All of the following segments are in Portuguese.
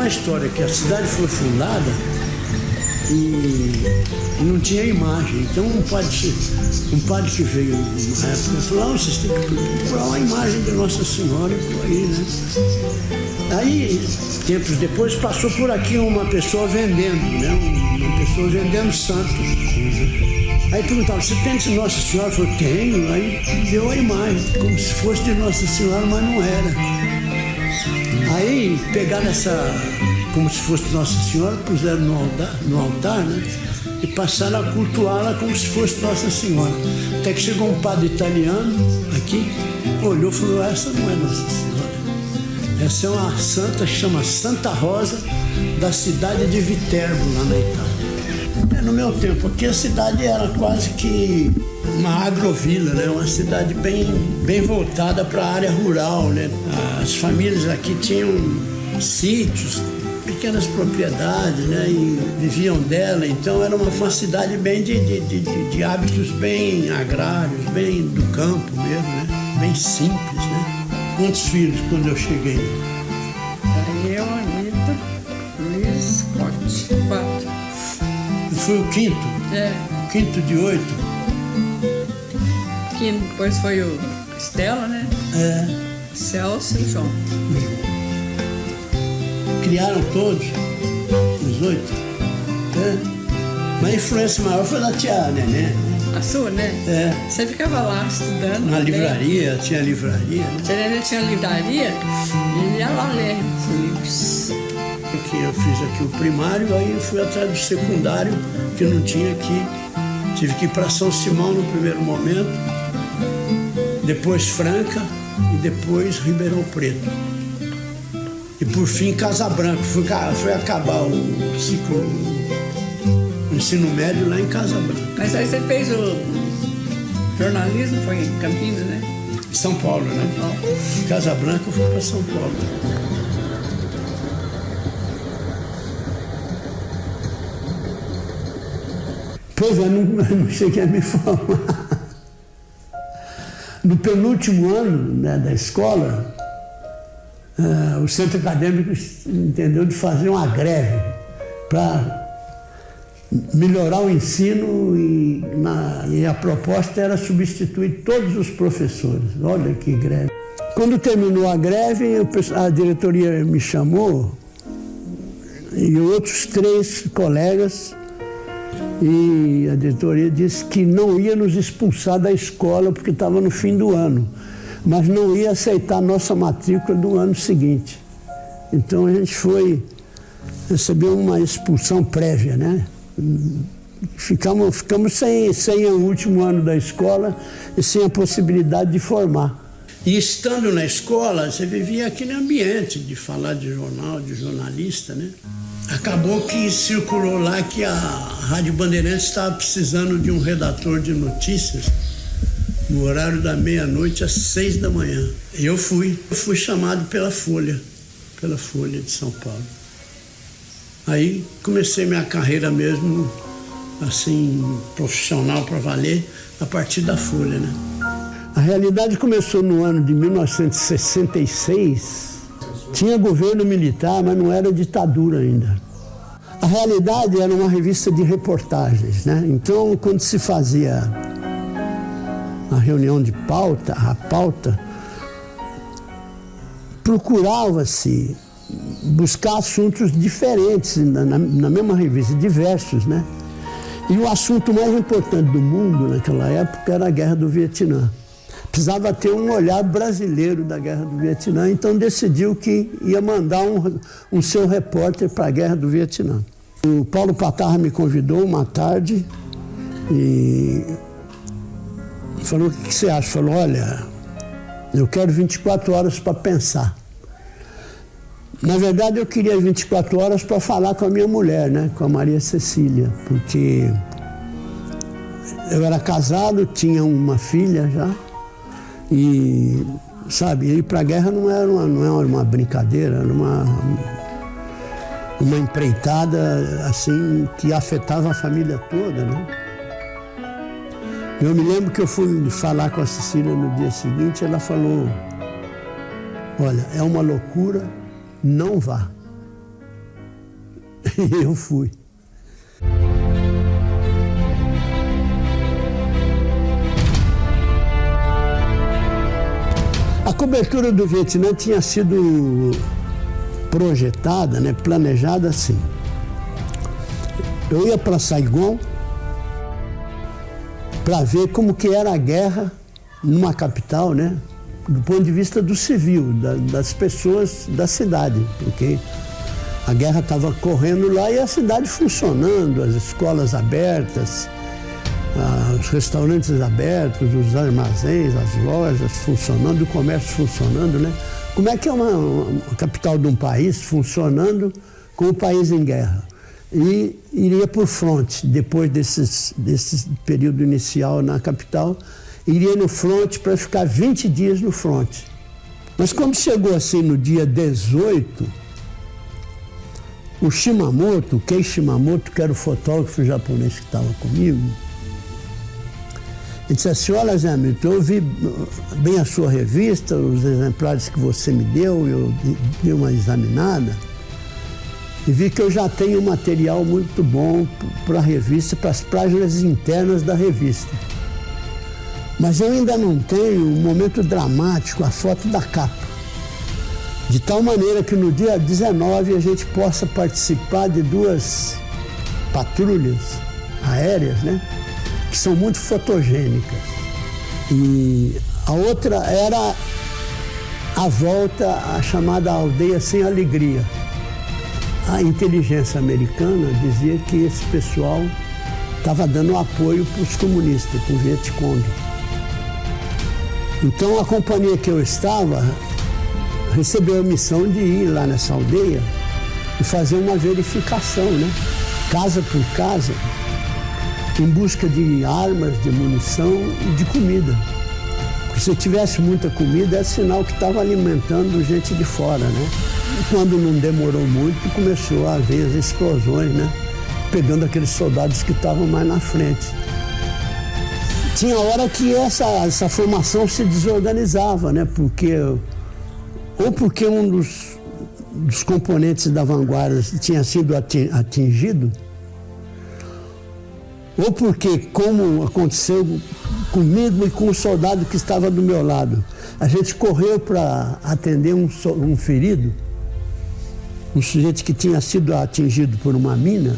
história que a cidade foi fundada e não tinha imagem. Então um padre que veio numa época falou: vocês têm que procurar uma imagem de Nossa Senhora por aí, né? Aí, tempos depois, passou por aqui uma pessoa vendendo, né? Uma pessoa vendendo santo. Aí perguntava: você tem de Nossa Senhora? Eu falei: tenho. Aí deu a imagem, como se fosse de Nossa Senhora, mas não era. Aí pegaram essa, como se fosse Nossa Senhora, puseram no altar, né? E passaram a cultuá-la como se fosse Nossa Senhora. Até que chegou um padre italiano aqui, olhou e falou: essa não é Nossa Senhora. Essa é uma santa que chama Santa Rosa, da cidade de Viterbo, lá na Itália. No meu tempo aqui, a cidade era quase que uma agrovila, né? Uma cidade bem voltada para a área rural, né? As famílias aqui tinham sítios, pequenas propriedades, né? E viviam dela. Então era uma cidade bem de hábitos bem agrários, bem do campo mesmo, né? Bem simples, né? Quantos filhos quando eu cheguei? Eu, Anitta, Luiz, Scott, 4. Foi o quinto? É. Quinto de 8? Que depois foi o Estela, né? É. Celso e João. Criaram todos? Os 8? É. Mas a influência maior foi da tia Nenê. A sua, né? É. Você ficava lá estudando. Na livraria, tinha livraria, né? Tia Nenê tinha livraria e ia lá ler os livros. Eu fiz aqui o primário, aí eu fui atrás do secundário, que não tinha aqui. Tive que ir para São Simão no primeiro momento, depois Franca e depois Ribeirão Preto. E por fim Casa Branca. Fui acabar o ciclo, o ensino médio lá em Casa Branca. Mas aí você fez o jornalismo, foi em Campinas, né? São Paulo, né? Oh. Casa Branca eu fui para São Paulo. Pois é, não cheguei a me formar. No penúltimo ano, né, da escola, o centro acadêmico entendeu de fazer uma greve para melhorar o ensino e a proposta era substituir todos os professores. Olha que greve. Quando terminou a greve, a diretoria me chamou e outros 3 colegas. E a diretoria disse que não ia nos expulsar da escola porque estava no fim do ano, mas não ia aceitar a nossa matrícula do ano seguinte. Então a gente recebeu uma expulsão prévia, né? Ficamos sem o último ano da escola e sem a possibilidade de formar. E estando na escola, você vivia aquele ambiente de falar de jornal, de jornalista, né? Acabou que circulou lá que a Rádio Bandeirantes estava precisando de um redator de notícias no horário da meia-noite às 6 da manhã. E eu fui chamado pela Folha de São Paulo. Aí comecei minha carreira mesmo, assim, profissional para valer, a partir da Folha, né? A realidade começou no ano de 1966. Tinha governo militar, mas não era ditadura ainda. A realidade era uma revista de reportagens, né? Então, quando se fazia a reunião de pauta, procurava-se buscar assuntos diferentes na mesma revista, diversos, né? E o assunto mais importante do mundo naquela época era a Guerra do Vietnã. Precisava ter um olhar brasileiro da Guerra do Vietnã, então decidiu que ia mandar um seu repórter para a Guerra do Vietnã. O Paulo Patarra me convidou uma tarde e falou: o que você acha? Falou: olha, eu quero 24 horas para pensar. Na verdade, eu queria 24 horas para falar com a minha mulher, né, com a Maria Cecília, porque eu era casado, tinha uma filha já. E, sabe, ir para a guerra não era uma brincadeira, era uma empreitada, assim, que afetava a família toda, né? Eu me lembro que eu fui falar com a Cecília no dia seguinte, ela falou: olha, é uma loucura, não vá. E eu fui. A cobertura do Vietnã tinha sido projetada, né, planejada assim. Eu ia para Saigon para ver como que era a guerra numa capital, né, do ponto de vista do civil, das pessoas da cidade, porque a guerra estava correndo lá e a cidade funcionando, as escolas abertas, os restaurantes abertos, os armazéns, as lojas funcionando, o comércio funcionando, né? Como é que é uma capital de um país funcionando com o país em guerra? E iria por fronte, depois desse período inicial na capital, iria no fronte para ficar 20 dias no fronte. Mas quando chegou assim no dia 18, o Shimamoto, o Kei Shimamoto, que era o fotógrafo japonês que estava comigo, ele disse assim: olha, Zé Hamilton, eu vi bem a sua revista, os exemplares que você me deu, eu dei uma examinada e vi que eu já tenho um material muito bom para a revista, para as páginas internas da revista. Mas eu ainda não tenho um momento dramático, a foto da capa. De tal maneira que no dia 19 a gente possa participar de 2 patrulhas aéreas, né, que são muito fotogênicas. E a outra era a volta à chamada Aldeia Sem Alegria. A inteligência americana dizia que esse pessoal estava dando apoio para os comunistas, para o Vietcong. Então a companhia que eu estava recebeu a missão de ir lá nessa aldeia e fazer uma verificação, né, casa por casa, em busca de armas, de munição e de comida. Porque se tivesse muita comida, é sinal que estava alimentando gente de fora, né? E quando não demorou muito, começou a haver as explosões, né, pegando aqueles soldados que estavam mais na frente. Tinha hora que essa formação se desorganizava, né, porque um dos componentes da vanguarda tinha sido atingido, ou porque, como aconteceu comigo e com o soldado que estava do meu lado, a gente correu para atender um ferido, um sujeito que tinha sido atingido por uma mina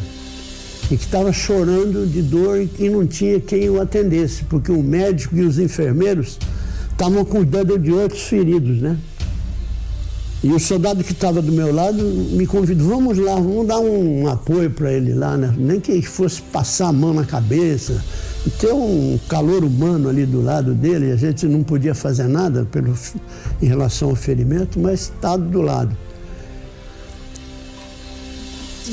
e que estava chorando de dor e que não tinha quem o atendesse, porque o médico e os enfermeiros estavam cuidando de outros feridos, né? E o soldado que estava do meu lado me convidou: vamos lá, vamos dar um apoio para ele lá, né? Nem que fosse passar a mão na cabeça, e ter um calor humano ali do lado dele. A gente não podia fazer nada em relação ao ferimento, mas estava do lado.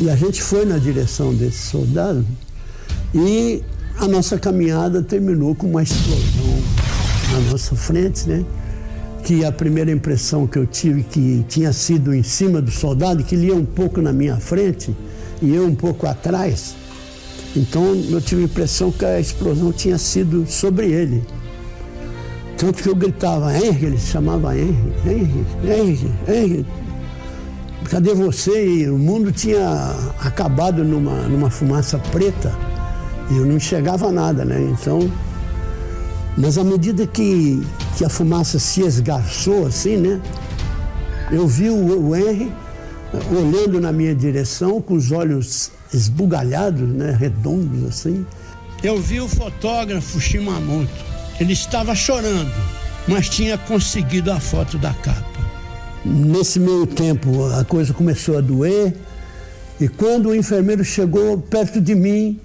E a gente foi na direção desse soldado e a nossa caminhada terminou com uma explosão na nossa frente, né? Que a primeira impressão que eu tive que tinha sido em cima do soldado, que ele ia um pouco na minha frente e eu um pouco atrás. Então eu tive a impressão que a explosão tinha sido sobre ele. Tanto que eu gritava: Henry, ele se chamava Henry, cadê você? E o mundo tinha acabado numa fumaça preta e eu não enxergava nada, né? Então, mas à medida que a fumaça se esgarçou assim, né, eu vi o Henry olhando na minha direção com os olhos esbugalhados, né, redondos assim. Eu vi o fotógrafo Shimamoto. Ele estava chorando, mas tinha conseguido a foto da capa. Nesse meio tempo a coisa começou a doer e quando o enfermeiro chegou perto de mim,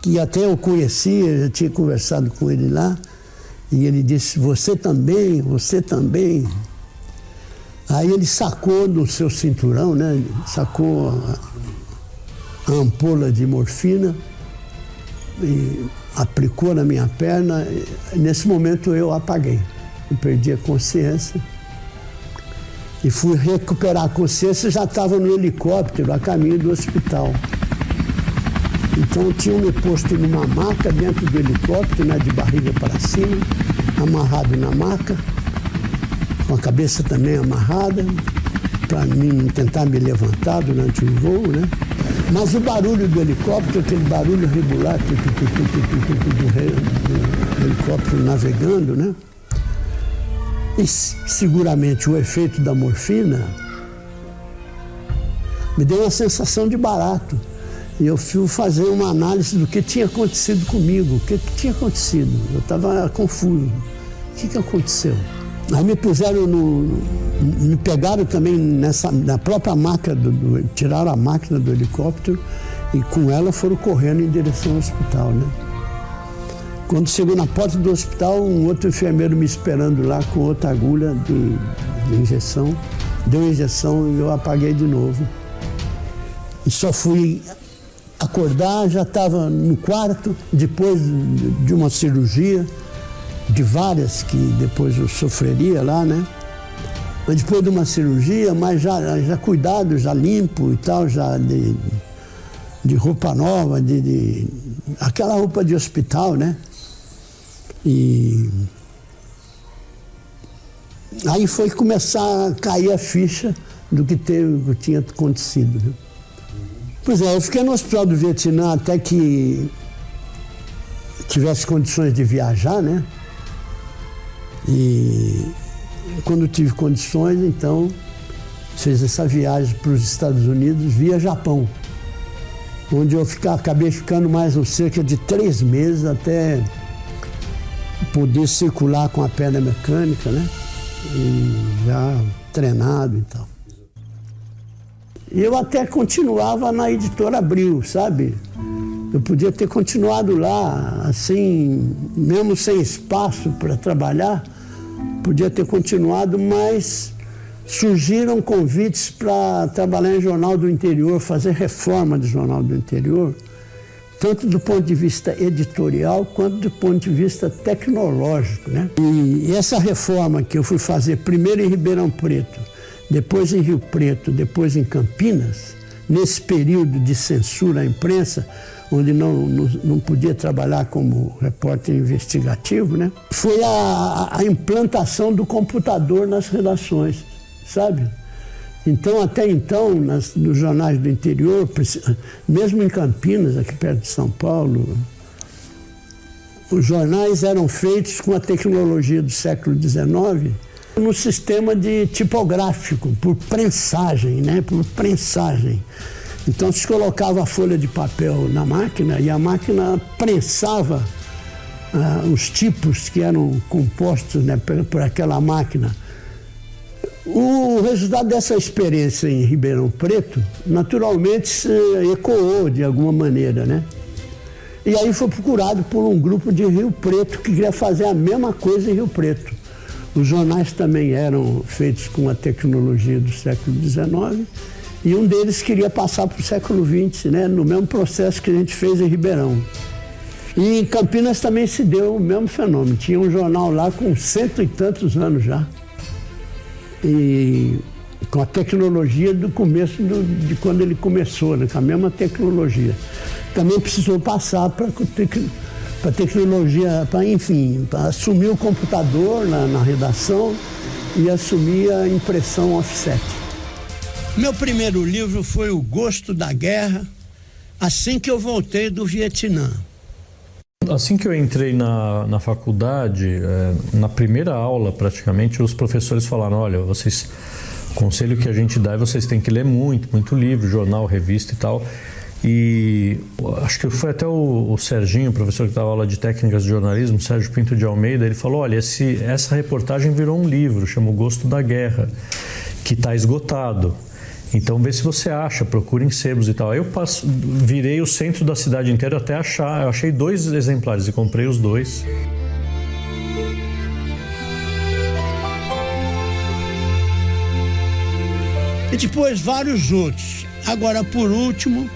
que até eu conhecia, já tinha conversado com ele lá, e ele disse: você também, você também. Aí ele sacou do seu cinturão, né, sacou a ampola de morfina e aplicou na minha perna. Nesse momento eu apaguei, eu perdi a consciência e fui recuperar a consciência. Já estava no helicóptero a caminho do hospital. Então tinham me posto numa maca dentro do helicóptero, né, de barriga para cima, amarrado na maca, com a cabeça também amarrada, para mim tentar me levantar durante o voo, né? Mas o barulho do helicóptero, aquele barulho regular do helicóptero navegando, né? E seguramente o efeito da morfina me deu uma sensação de barato. E eu fui fazer uma análise do que tinha acontecido comigo. O que tinha acontecido? Eu estava confuso. O que aconteceu? Aí me puseram me pegaram também na própria máquina, tiraram a máquina do helicóptero e com ela foram correndo em direção ao hospital, né? Quando chegou na porta do hospital, um outro enfermeiro me esperando lá com outra agulha de injeção. Deu injeção e eu apaguei de novo. E só fui acordar, já estava no quarto, depois de uma cirurgia, de várias que depois eu sofreria lá, né? Mas depois de uma cirurgia, mas já cuidado, já limpo e tal, já de roupa nova, aquela roupa de hospital, né? E aí foi começar a cair a ficha do que tinha acontecido, né? Pois é, eu fiquei no hospital do Vietnã até que tivesse condições de viajar, né? E quando tive condições, então, fiz essa viagem para os Estados Unidos via Japão, onde eu acabei ficando mais cerca de 3 meses até poder circular com a perna mecânica, né? E já treinado e tal. Eu até continuava na Editora Abril, sabe? Eu podia ter continuado lá, assim, mesmo sem espaço para trabalhar, podia ter continuado, mas surgiram convites para trabalhar em Jornal do Interior, fazer reforma do Jornal do Interior, tanto do ponto de vista editorial quanto do ponto de vista tecnológico, né? E essa reforma que eu fui fazer primeiro em Ribeirão Preto, depois em Rio Preto, depois em Campinas, nesse período de censura à imprensa, onde não podia trabalhar como repórter investigativo, né? Foi a implantação do computador nas redações, sabe? Então, até então, nos jornais do interior, mesmo em Campinas, aqui perto de São Paulo, os jornais eram feitos com a tecnologia do século XIX, no sistema de tipográfico, por prensagem, né? Por prensagem. Então se colocava a folha de papel na máquina e a máquina prensava os tipos que eram compostos, né, por aquela máquina. O resultado dessa experiência em Ribeirão Preto, naturalmente, se ecoou de alguma maneira, né? E aí foi procurado por um grupo de Rio Preto que queria fazer a mesma coisa em Rio Preto. Os jornais também eram feitos com a tecnologia do século XIX e um deles queria passar para o século XX, né, no mesmo processo que a gente fez em Ribeirão. E em Campinas também se deu o mesmo fenômeno. Tinha um jornal lá com 100 e tantos anos já. E com a tecnologia do começo de quando ele começou, né, com a mesma tecnologia. Também precisou passar para tecnologia, para assumir o computador na redação e assumir a impressão offset. Meu primeiro livro foi O Gosto da Guerra, assim que eu voltei do Vietnã. Assim que eu entrei na faculdade, na primeira aula praticamente, os professores falaram, olha, o conselho que a gente dá é vocês têm que ler muito livro, jornal, revista e tal. E acho que foi até o Serginho, o professor que dava aula de técnicas de jornalismo, Sérgio Pinto de Almeida, ele falou, olha, essa reportagem virou um livro, chama O Gosto da Guerra, que está esgotado. Então vê se você acha, procura em sebos e tal. Aí eu virei o centro da cidade inteira até achar, eu achei 2 exemplares e comprei os 2. E depois vários outros. Agora, por último,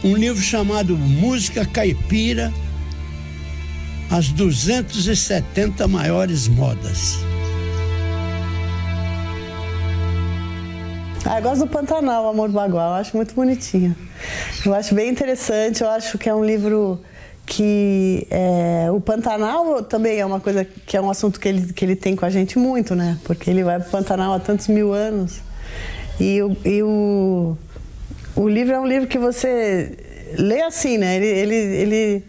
um livro chamado Música Caipira, as 270 maiores modas. Eu gosto do Pantanal, Amor Bagual, eu acho muito bonitinho. Eu acho bem interessante, eu acho que é um livro que... o Pantanal também é uma coisa que é um assunto que ele tem com a gente muito, né? Porque ele vai para o Pantanal há tantos mil anos. E o O livro é um livro que você lê assim, né? Ele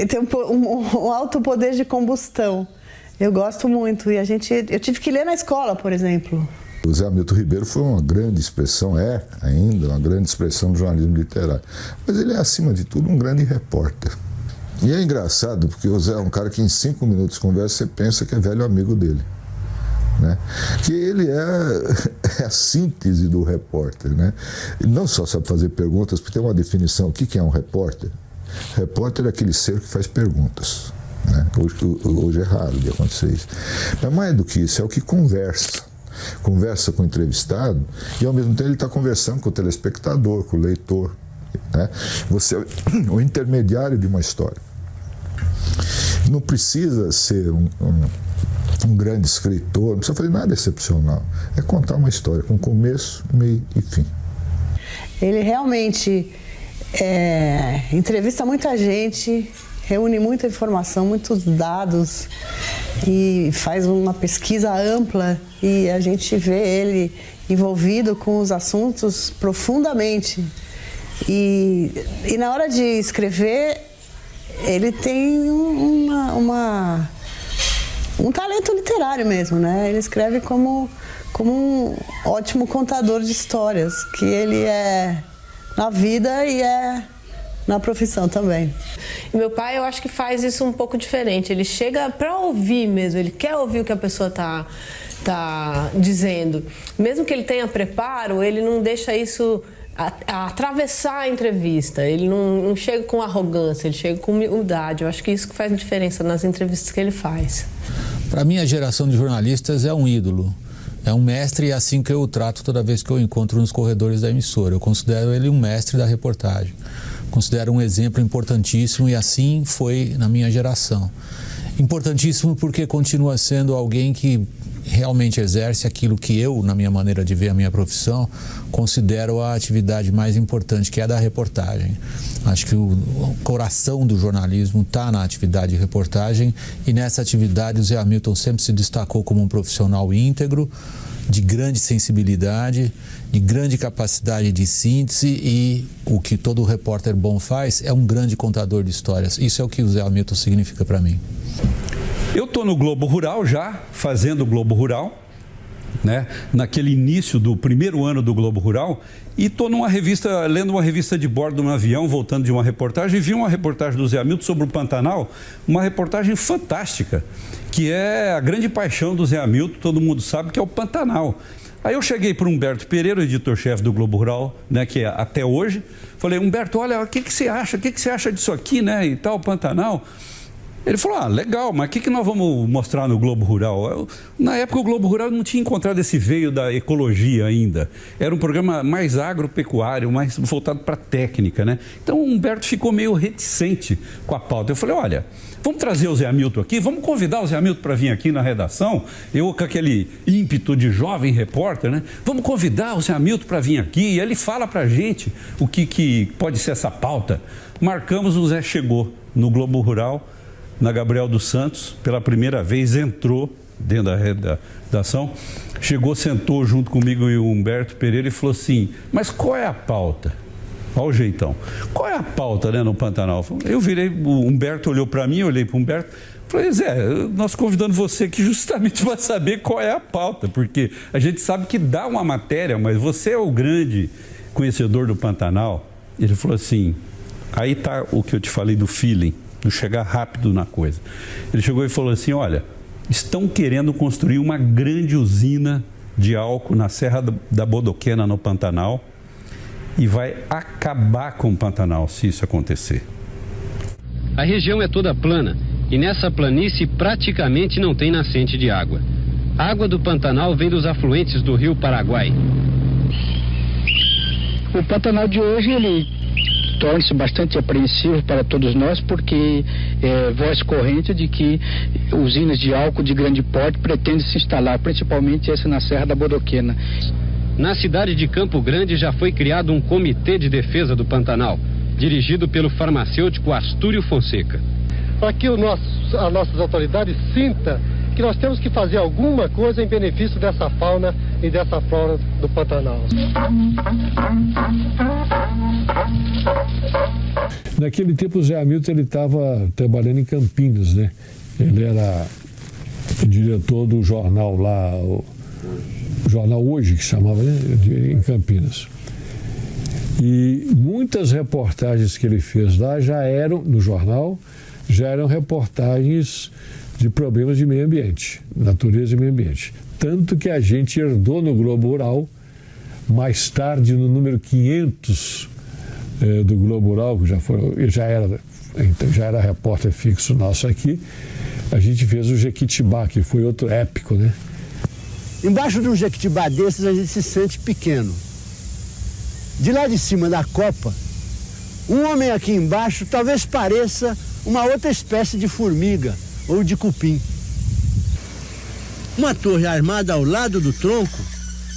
tem um alto poder de combustão. Eu gosto muito. E eu tive que ler na escola, por exemplo. O Zé Hamilton Ribeiro foi uma grande expressão, é ainda uma grande expressão do jornalismo literário. Mas ele é, acima de tudo, um grande repórter. E é engraçado, porque o Zé é um cara que em 5 minutos de conversa você pensa que é velho amigo dele. Né? Que ele é a síntese do repórter. Né? Ele não só sabe fazer perguntas, porque tem uma definição. O que é um repórter? Repórter é aquele ser que faz perguntas. Né? Hoje é raro de acontecer isso. Mas mais do que isso, é o que conversa com o entrevistado e ao mesmo tempo ele está conversando com o telespectador, com o leitor. Né? Você é o intermediário de uma história. Não precisa ser um grande escritor, não precisa fazer nada excepcional. É contar uma história com começo, meio e fim. Ele realmente entrevista muita gente, reúne muita informação, muitos dados e faz uma pesquisa ampla e a gente vê ele envolvido com os assuntos profundamente. E na hora de escrever, ele tem um talento literário mesmo, né? Ele escreve como um ótimo contador de histórias, que ele é na vida e é na profissão também. E meu pai, eu acho que faz isso um pouco diferente. Ele chega para ouvir mesmo, ele quer ouvir o que a pessoa tá dizendo. Mesmo que ele tenha preparo, ele não deixa isso atravessar a entrevista. Ele não chega com arrogância, ele chega com humildade. Eu acho que isso que faz diferença nas entrevistas que ele faz. Para mim, a geração de jornalistas é um ídolo. É um mestre e é assim que eu o trato toda vez que eu encontro nos corredores da emissora. Eu considero ele um mestre da reportagem. Considero um exemplo importantíssimo e assim foi na minha geração. Importantíssimo porque continua sendo alguém que realmente exerce aquilo que eu, na minha maneira de ver a minha profissão, considero a atividade mais importante, que é a da reportagem. Acho que o coração do jornalismo está na atividade de reportagem e nessa atividade o Zé Hamilton sempre se destacou como um profissional íntegro, de grande sensibilidade, de grande capacidade de síntese e o que todo repórter bom faz é um grande contador de histórias. Isso é o que o Zé Hamilton significa para mim. Eu estou no Globo Rural já, fazendo o Globo Rural, né? Naquele início do primeiro ano do Globo Rural, e estou lendo uma revista de bordo de um avião, voltando de uma reportagem, e vi uma reportagem do Zé Hamilton sobre o Pantanal, uma reportagem fantástica, que é a grande paixão do Zé Hamilton, todo mundo sabe que é o Pantanal. Aí eu cheguei para o Humberto Pereira, editor-chefe do Globo Rural, né, que é até hoje, falei, Humberto, olha, o que você acha? O que você acha disso aqui, né, e tal, Pantanal? Ele falou, legal, mas o que nós vamos mostrar no Globo Rural? Na época o Globo Rural não tinha encontrado esse veio da ecologia ainda. Era um programa mais agropecuário, mais voltado para a técnica, né? Então o Humberto ficou meio reticente com a pauta. Eu falei, olha, vamos trazer o Zé Hamilton aqui, vamos convidar o Zé Hamilton para vir aqui na redação, eu com aquele ímpeto de jovem repórter, né? Vamos convidar o Zé Hamilton para vir aqui e ele fala para a gente o que pode ser essa pauta. Marcamos, o Zé chegou no Globo Rural, na Gabriel dos Santos, pela primeira vez, entrou dentro da redação, chegou, sentou junto comigo e o Humberto Pereira e falou assim, mas qual é a pauta? Olha o jeitão. Qual é a pauta, né, no Pantanal? Eu virei, o Humberto olhou para mim, eu olhei para o Humberto, falei, Zé, nós convidamos você aqui justamente para saber qual é a pauta, porque a gente sabe que dá uma matéria, mas você é o grande conhecedor do Pantanal. Ele falou assim, aí está o que eu te falei do feeling, do chegar rápido na coisa. Ele chegou e falou assim, olha, estão querendo construir uma grande usina de álcool na Serra da Bodoquena, no Pantanal, e vai acabar com o Pantanal se isso acontecer. A região é toda plana e nessa planície praticamente não tem nascente de água. A água do Pantanal vem dos afluentes do rio Paraguai. O Pantanal de hoje, ele torna-se bastante apreensivo para todos nós, porque é voz corrente de que usinas de álcool de grande porte pretendem se instalar, principalmente essa na Serra da Bodoquena. Na cidade de Campo Grande já foi criado um comitê de defesa do Pantanal, dirigido pelo farmacêutico Astúrio Fonseca. Para que as nossas autoridades sintam que nós temos que fazer alguma coisa em benefício dessa fauna e dessa flora do Pantanal. Naquele tempo o Zé Hamilton estava trabalhando em Campinas, né? Ele era o diretor do jornal lá, o jornal Hoje, que chamava, né? Em Campinas. E muitas reportagens que ele fez lá já eram, no jornal, já eram reportagens de problemas de meio ambiente, natureza e meio ambiente. Tanto que a gente herdou no Globo Rural, mais tarde no número 500 do Globo Rural, que já era repórter fixo nosso aqui, a gente fez o Jequitibá, que foi outro épico, né? Embaixo de um Jequitibá desses a gente se sente pequeno. De lá de cima da copa, um homem aqui embaixo talvez pareça uma outra espécie de formiga ou de cupim. Uma torre armada ao lado do tronco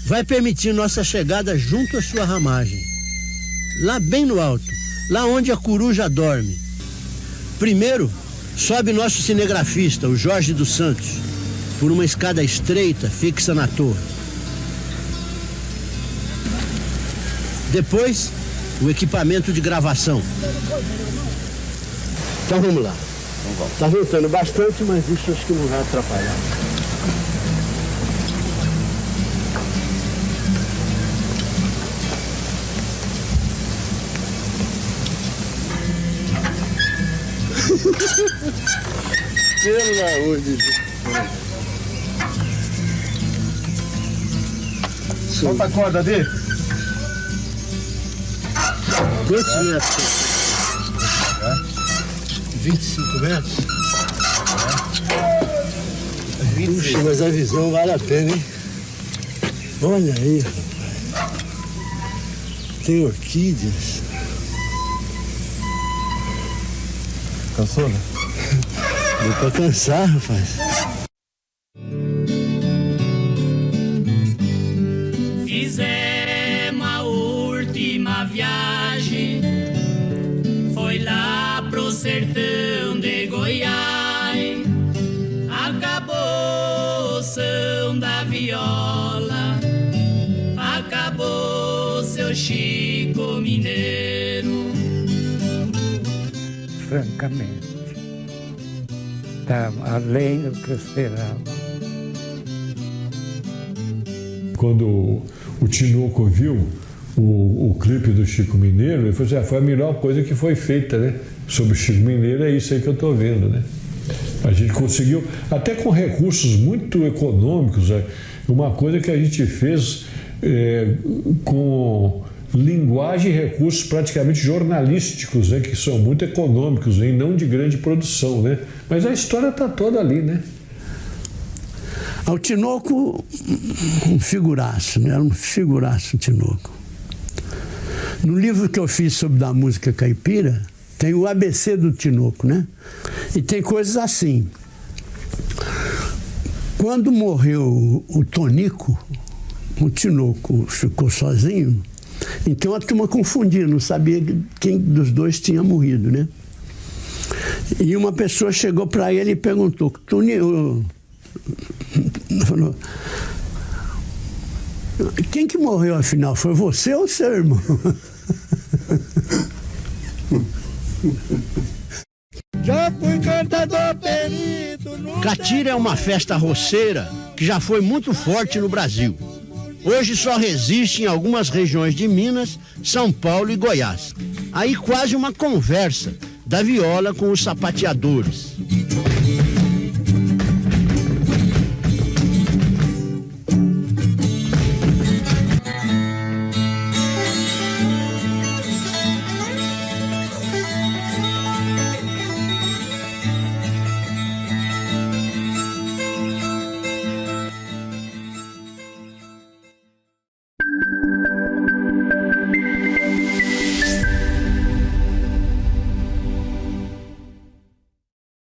vai permitir nossa chegada junto à sua ramagem. Lá bem no alto, lá onde a coruja dorme. Primeiro, sobe nosso cinegrafista, o Jorge dos Santos, por uma escada estreita fixa na torre. Depois, o equipamento de gravação. Então vamos lá. Está ventando bastante, mas isso acho que não vai atrapalhar. Pelo amor de Deus. Solta a corda dele. Quantos metros? 25 metros? Puxa, mas a visão vale a pena, hein? Olha aí, rapaz. Tem orquídeas. Cansou, né? Deu pra cansar, rapaz. Fizemos a última viagem, foi lá pro sertão de Goiás. Acabou o som da viola, acabou seu Chico Mineiro. Francamente, está além do que eu esperava. Quando o Tinoco viu o clipe do Chico Mineiro, ele falou assim, foi a melhor coisa que foi feita, né? Sobre o Chico Mineiro, é isso aí que eu estou vendo, né? A gente conseguiu, até com recursos muito econômicos, uma coisa que a gente fez com linguagem e recursos praticamente jornalísticos, né? Que são muito econômicos, né? E não de grande produção, né? Mas a história está toda ali, né? O Tinoco, um figuraço, né? Era um figuraço o Tinoco. No livro que eu fiz sobre da música caipira, tem o ABC do Tinoco, né? E tem coisas assim. Quando morreu o Tonico, o Tinoco ficou sozinho, então a turma confundia, não sabia quem dos dois tinha morrido, né? E uma pessoa chegou para ele e perguntou, Tonico, falou, quem que morreu afinal? Foi você ou seu irmão? Já fui cantador perito. Catira é uma festa roceira que já foi muito forte no Brasil. Hoje só resiste em algumas regiões de Minas, São Paulo e Goiás. Aí quase uma conversa da viola com os sapateadores.